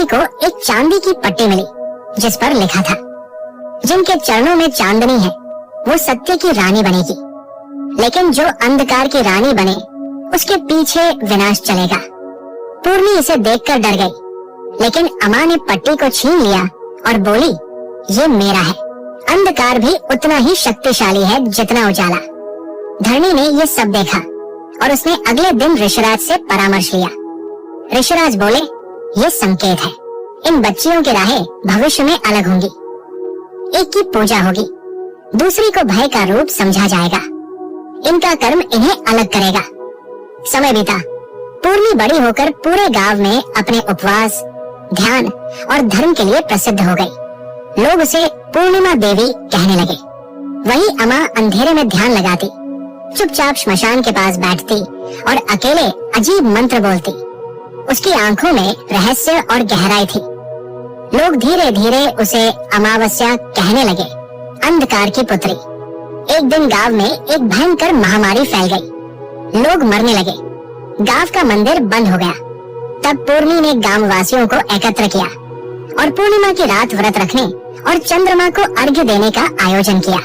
पूर्णी को एक चांदी की पट्टी मिली जिस पर लिखा था, जिनके चरणों में चांदनी है वो सत्य की रानी बनेगी, लेकिन जो अंधकार की रानी बने उसके पीछे विनाश चलेगा। पूर्णी इसे देखकर डर गई, लेकिन अम्मा ने पट्टी को छीन लिया और बोली, ये मेरा है। अंधकार भी उतना ही शक्तिशाली है जितना उजाला। धरणी ने ये सब देखा और उसने अगले दिन ऋषिराज से परामर्श लिया। ऋषिराज बोले, ये संकेत है, इन बच्चियों की राहें भविष्य में अलग होंगी। एक की पूजा होगी, दूसरी को भय का रूप समझा जाएगा। इनका कर्म इन्हें अलग करेगा। समय बीता। पूर्णी बड़ी होकर पूरे गांव में अपने उपवास, ध्यान और धर्म के लिए प्रसिद्ध हो गई। लोग उसे पूर्णिमा देवी कहने लगे। वही अम्मा अंधेरे में ध्यान लगाती, चुपचाप श्मशान के पास बैठती और अकेले अजीब मंत्र बोलती। उसकी आंखों में रहस्य और गहराई थी। लोग धीरे धीरे उसे अमावस्या कहने लगे, अंधकार की पुत्री। एक दिन गांव में एक भयंकर महामारी फैल गई। लोग मरने लगे। गांव का मंदिर बंद हो गया। तब पूर्णी ने गांव वासियों को एकत्र किया और पूर्णिमा की रात व्रत रखने और चंद्रमा को अर्घ्य देने का आयोजन किया।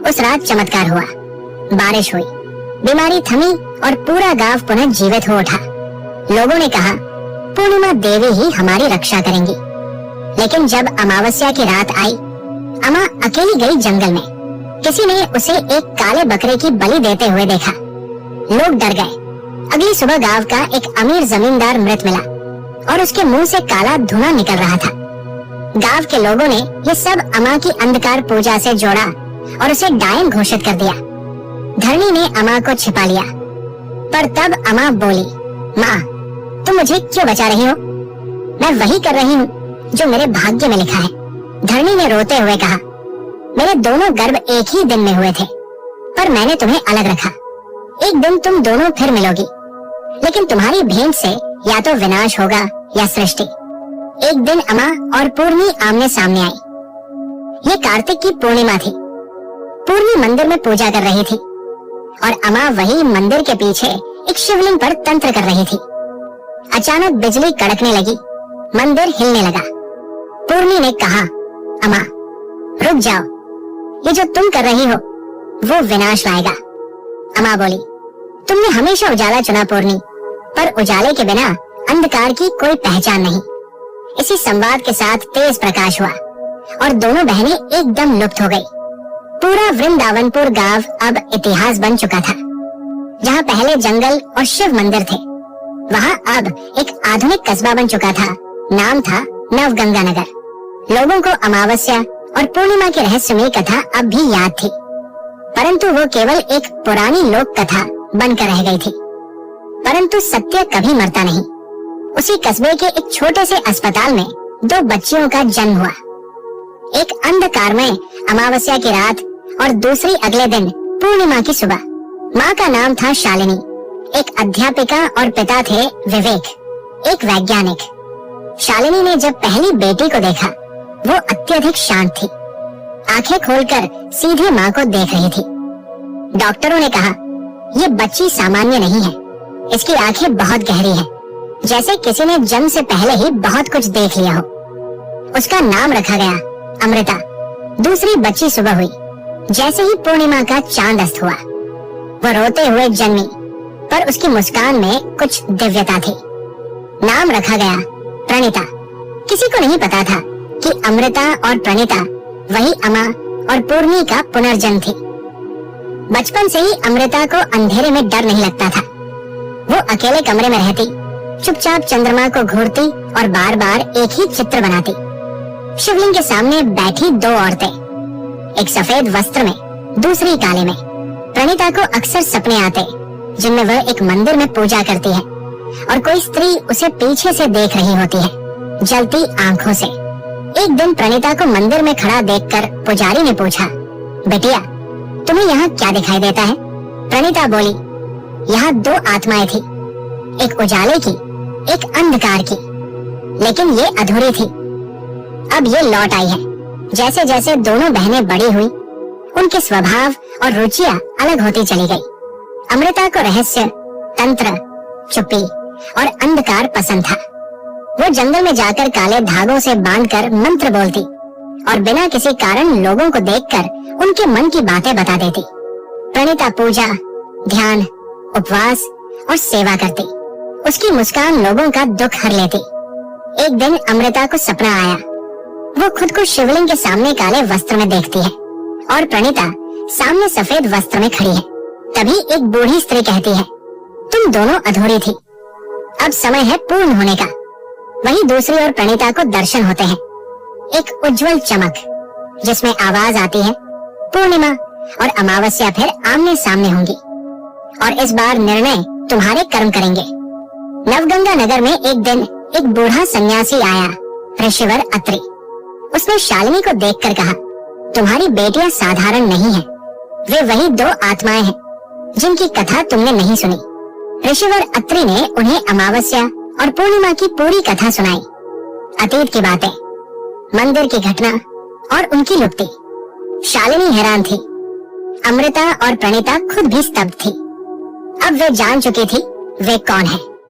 उस रात चमत्कार हुआ, बारिश हुई, बीमारी थमी और पूरा गांव पुनः जीवित हो उठा। लोगों ने कहा, पूर्णिमा देवी ही हमारी रक्षा करेंगी। लेकिन जब अमावस्या की रात आई, अम्मा अकेली गई जंगल में। किसी ने उसे एक काले बकरे की बलि देते हुए देखा। लोग डर गए। अगली सुबह गांव का एक अमीर जमींदार मृत मिला और उसके मुंह से काला धुआं निकल रहा था। गांव के लोगों ने ये सब अम्मा की अंधकार पूजा से जोड़ा और उसे डायन घोषित कर दिया। धरणी ने अम्मा को छिपा लिया, पर तब अम्मा बोली, माँ, तुम मुझे क्यों बचा रही हो? मैं वही कर रही हूँ जो मेरे भाग्य में लिखा है। धरणी ने रोते हुए कहा, मेरे दोनों गर्भ एक ही दिन में हुए थे, पर मैंने तुम्हें अलग रखा। एक दिन तुम दोनों फिर मिलोगी, लेकिन तुम्हारी भेंट से या तो विनाश होगा या सृष्टि। एक दिन अम्मा और पूर्णी आमने सामने आई। ये कार्तिक की पूर्णिमा थी। पूर्णी मंदिर में पूजा कर रही थी और अम्मा वही मंदिर के पीछे एक शिवलिंग पर तंत्र कर रही थी। अचानक बिजली कड़कने लगी, मंदिर हिलने लगा। पूर्णी ने कहा, अम्मा, रुक जाओ, ये जो तुम कर रही हो वो विनाश लाएगा। अम्मा बोली, तुमने हमेशा उजाला चुना पूर्णी, पर उजाले के बिना अंधकार की कोई पहचान नहीं। इसी संवाद के साथ तेज प्रकाश हुआ और दोनों बहनें एकदम लुप्त हो गई। पूरा वृंदावनपुर गांव अब इतिहास बन चुका था। जहाँ पहले जंगल और शिव मंदिर थे, वहाँ अब एक आधुनिक कस्बा बन चुका था। नाम था नवगंगानगर। लोगों को अमावस्या और पूर्णिमा की रहस्यमयी कथा अब भी याद थी, परंतु वो केवल एक पुरानी लोक कथा बनकर रह गई थी। परंतु सत्य कभी मरता नहीं। उसी कस्बे के एक छोटे से अस्पताल में दो बच्चियों का जन्म हुआ। एक अंधकारमय अमावस्या की रात और दूसरी अगले दिन पूर्णिमा की सुबह। माँ का नाम था शालिनी, एक अध्यापिका, और पिता थे विवेक, एक वैज्ञानिक। शालिनी ने जब पहली बेटी को देखा, वो अत्यधिक शांत थी। आंखें खोलकर सीधे माँ को देख रही थी। डॉक्टरों ने कहा, ये बच्ची सामान्य नहीं है, इसकी आंखें बहुत गहरी हैं, जैसे किसी ने जन्म से पहले ही बहुत कुछ देख लिया हो। उसका नाम रखा गया अमृता। दूसरी बच्ची सुबह हुई, जैसे ही पूर्णिमा का चांद अस्त हुआ। वो रोते हुए जन्मी, पर उसकी मुस्कान में कुछ दिव्यता थी। नाम रखा गया प्रणीता। किसी को नहीं पता था कि अमृता और प्रणीता वही अम्मा और पूर्णी का पुनर्जन्म थी। बचपन से ही अमृता को अंधेरे में डर नहीं लगता था। वो अकेले कमरे में रहती, चुपचाप चंद्रमा को घूरती और बार बार एक ही चित्र बनाती। शिवलिंग के सामने बैठी दो औरतें, एक सफेद वस्त्र में, दूसरी काले में। प्रणीता को अक्सर सपने आते जिनमें वह एक मंदिर में पूजा करती है और कोई स्त्री उसे पीछे से देख रही होती है, जलती आंखों से। एक दिन प्रणीता को मंदिर में खड़ा देखकर पुजारी ने पूछा, बेटिया, तुम्हें यहाँ क्या दिखाई देता है? प्रणीता बोली, यहाँ दो आत्माएं थी, एक उजाले की, एक अंधकार की, लेकिन ये अधूरी थी। अब ये लौट आई है। जैसे जैसे दोनों बहनें बड़ी हुई, उनके स्वभाव और रुचियां अलग होती चली गई। अमृता को रहस्य, तंत्र, चुप्पी और अंधकार पसंद था। वो जंगल में जाकर काले धागों से बांधकर मंत्र बोलती और बिना किसी कारण लोगों को देखकर उनके मन की बातें बता देती। प्रणीता पूजा, ध्यान, उपवास और सेवा करती। उसकी मुस्कान लोगों का दुख हर लेती। एक दिन अमृता को सपना आया। वो खुद को शिवलिंग के सामने काले वस्त्र में देखती है और प्रणीता सामने सफेद वस्त्र में खड़ी है। तभी एक बूढ़ी स्त्री कहती है, तुम दोनों अधूरी थी, अब समय है पूर्ण होने का। वहीं दूसरी ओर प्रणीता को दर्शन होते हैं, एक उज्जवल चमक जिसमें आवाज आती है, पूर्णिमा और अमावस्या फिर आमने सामने होंगी और इस बार निर्णय तुम्हारे कर्म करेंगे। नवगंगा नगर में एक दिन एक बूढ़ा सन्यासी आया, ऋषिवर अत्रि। उसने शालिनी को देखकर कहा, तुम्हारी बेटियां साधारण नहीं है, वे वही दो आत्माएं हैं जिनकी कथा तुमने नहीं सुनी। ऋषिवर अत्रि ने उन्हें अमावस्या और पूर्णिमा की पूरी कथा सुनाई, अतीत की बातें, मंदिर की घटना और उनकी लुप्ति। शालिनी हैरान थी। अमृता और प्रणीता खुद भी स्तब्ध थी। अब वे जान चुकी थी वे कौन है।